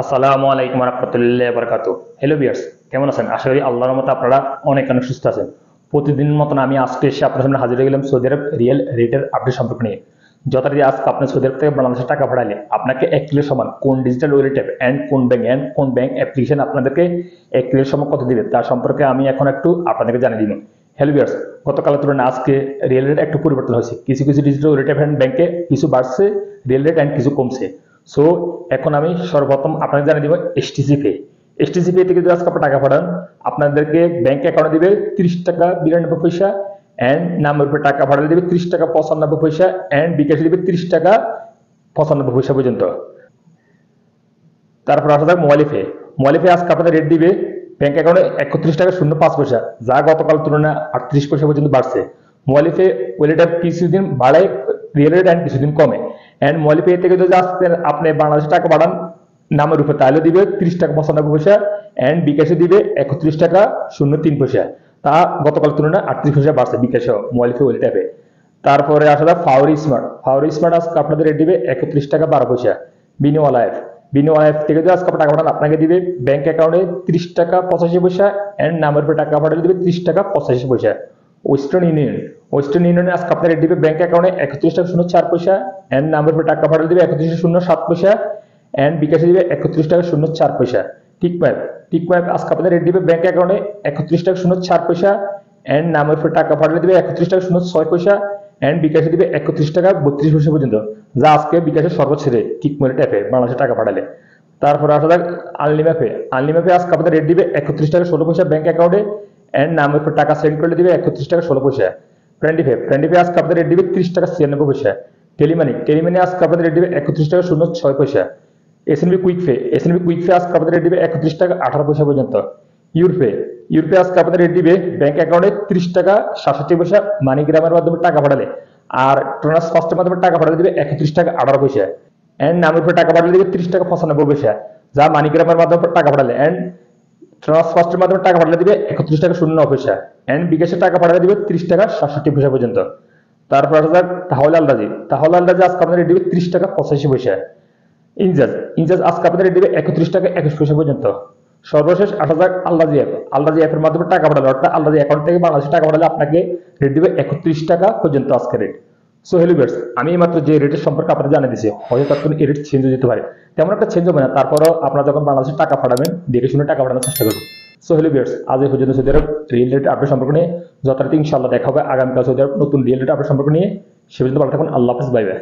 আসসালামু আলাইকুম রহমতুল্লাহ বরকাতু। Hello viewers, কেমন আছেন? আশা করি আল্লাহর মতো আপনারা অনেক সুস্থ আছেন। প্রতিদিন মতন আমি আজকে এসে আপনার সামনে হাজির হয়ে গেলাম সৌদি আরব রিয়েল রেটের আপডেট সম্পর্ক নিয়ে। যথারীতি আজকে আপনার সৌদি আরব থেকে বাংলাদেশে টাকা পাঠালে আপনাকে 1 কিলো সমান কোন ডিজিটাল ওয়ালেট অ্যাপ অ্যান্ড কোন ব্যাংক অ্যাপ্লিকেশন আপনাদেরকে 1 কিলোর সমান কত দিবে তার সম্পর্কে আমি এখন একটু আপনাদেরকে জানিয়ে দিব। হ্যালো ভিউয়ার্স, গতকালের তুলনায় আজকে রিয়েল রেট একটু পরিবর্তন হয়েছে। কিছু কিছু ডিজিটাল ওয়ালেট অ্যাপ অ্যান্ড ব্যাংকে কিছু বাড়ছে রিয়েল রেট অ্যান্ড কিছু কমছে। সো এখন আমি সর্বপ্রথম আপনাকে জানিয়ে দিব এসটিসি পে। এসটিসি পে থেকে যদি আজকে আপনার টাকা পাঠান আপনাদেরকে ব্যাংক অ্যাকাউন্টে দিবে 30 টাকা 92 পয়সা অ্যান্ড নামের উপরে টাকা পাঠালে দিবে 30 টাকা 95 পয়সা অ্যান্ড বিকাশে দিবে 30 টাকা 95 পয়সা পর্যন্ত। তারপর আসা যাক মোবাইল পে। মোবাইল পে আজকে আপনাদের রেট দিবে ব্যাংক অ্যাকাউন্টে 31 টাকা 05 পয়সা, যা গতকাল তুলনায় 38 পয়সা পর্যন্ত বাড়ছে। মোবাইল পে ওয়ালেট কিছুদিন বাড়ে রিয়েল রেট অ্যান্ড কিছুদিন কমে। অ্যান্ড মোবাইল পে থেকে যদি আজকে আপনি বাংলাদেশে টাকা পাঠান নামের উপর তাহলে দিবে 30 টাকা 95 পয়সা অ্যান্ড বিকাশে দিবে 31 টাকা 03 পয়সা, তা গতকাল তুলনায় 38 পয়সা বাড়ছে বিকাশে মোবাইল পে ওয়ালেট অ্যাপে। তারপরে আসা যাক ফাওরি স্মার্ট আজকে আপনাদের রেট দিবে 31 টাকা 12 পয়সা। বিনিওয়ালা অ্যাপ থেকে যদি আজকে টাকা পাঠান আপনাকে দিবে ব্যাংক অ্যাকাউন্টে 30 টাকা 85 পয়সা অ্যান্ড নামের উপরে টাকা পাঠালে দিবে 30 টাকা 85 পয়সা। ওয়েস্টার্ন ইউনিয়নে আজকে আপনার রেট দিবে ব্যাংক অ্যাকাউন্টে 31 টাকা 04 পয়সা অ্যান্ড নামের উপরে টাকা পাঠালে দিবে 31 টাকা 07 পয়সা অ্যান্ড বিকাশে দিবে 31 টাকা 04 পয়সা। টিকম্যাপ আজকে আপনাদের রেট দিবে ব্যাংক অ্যাকাউন্টে 31 টাকা 04 পয়সা অ্যান্ড নামের উপরে টাকা পাঠালে দিবে 31 টাকা 06 পয়সা অ্যান্ড বিকাশে দিবে 31 টাকা 32 পয়সা পর্যন্ত, যা আজকে বিকাশের সর্বোচ্চ রেট টিকম্যাপ অ্যাপে বাংলাদেশে টাকা পাঠালে। তারপর আসা যাক আনলিম্যাপে আজকে আপনাদের রেট দিবে 31 টাকা 16 পয়সা ব্যাংক অ্যাকাউন্টে অ্যান্ড নামের উপর টাকা সেন্ড করলে দিবে 31 টাকা 16 পয়সা। ফ্রেন্ডিপে আজকে আপনাদের রেট দিবে 30 টাকা 96 পয়সা। টেলিমানি আজকে আপনাদের রেট দিবে 31 টাকা 06 পয়সা। এসএনবি কুইক পে আজকে আপনাদের রেট দিবে 31 টাকা 18 পয়সা পর্যন্ত। ইউরপে আজকে আপনাদের রেট দিবে ব্যাংক অ্যাকাউন্টে 30 টাকা 67 পয়সা মানিগ্রামের মাধ্যমে টাকা পাঠালে, আর ট্রান্সফার্স্টের মাধ্যমে টাকা পাঠালে দিবে 31 টাকা 18 পয়সা অ্যান্ড নামের উপরে টাকা পাঠালে দিবে 30 টাকা 95 পয়সা, যা মানিগ্রামের মাধ্যমে টাকা পাঠালে অ্যান্ড ট্রান্সফার্স্টের মাধ্যমে টাকা পাঠালে দিবে 31 টাকা 09 পয়সা অ্যান্ড বিকাশে টাকা পাঠালে দিবে 30 টাকা 67 পয়সা পর্যন্ত। তারপর আসা যাক তাহলে আলরাজি আজকে আপনাদের রেট দিবে 30 টাকা 85 পয়সা। ইনজাজ আজকে আপনাদের রেট দিবে 31 টাকা 21 পয়সা পর্যন্ত। সর্বশেষ আসা যাক আলরাজি অ্যাপের মাধ্যমে টাকা পাঠালে, অর্থাৎ আলরাজি অ্যাকাউন্ট থেকে বাংলাদেশে টাকা পাঠালে আপনাকে রেট দিবে 31 টাকা পর্যন্ত আজকে রেট। সো হ্যালো ভিউয়ার্স, আমি মাত্র যে রেটের সম্পর্কে আপনাদের জানিয়ে দিয়েছি, হয়তো তখন এই রেট চেঞ্জ হয়ে যেতে পারে, তেমন একটা চেঞ্জ হবে না। তারপরও আপনারা যখন বাংলাদেশে টাকা পাঠাবেন দেখে শুনে টাকা পাঠানোর চেষ্টা করবেন। সো হ্যালো ভিউয়ার্স, আজ এই পর্যন্ত সৌদি আরব রিয়েল রেট আপডেট সম্পর্ক নিয়ে। যথারীতি ইনশাআল্লাহ দেখা হবে আগামীকাল সৌদি আরব নতুন রিয়েল রেট আপডেট সম্পর্ক নিয়ে। সে পর্যন্ত ভালো থাকুন। আল্লাহ হাফেজ, বাই বাই।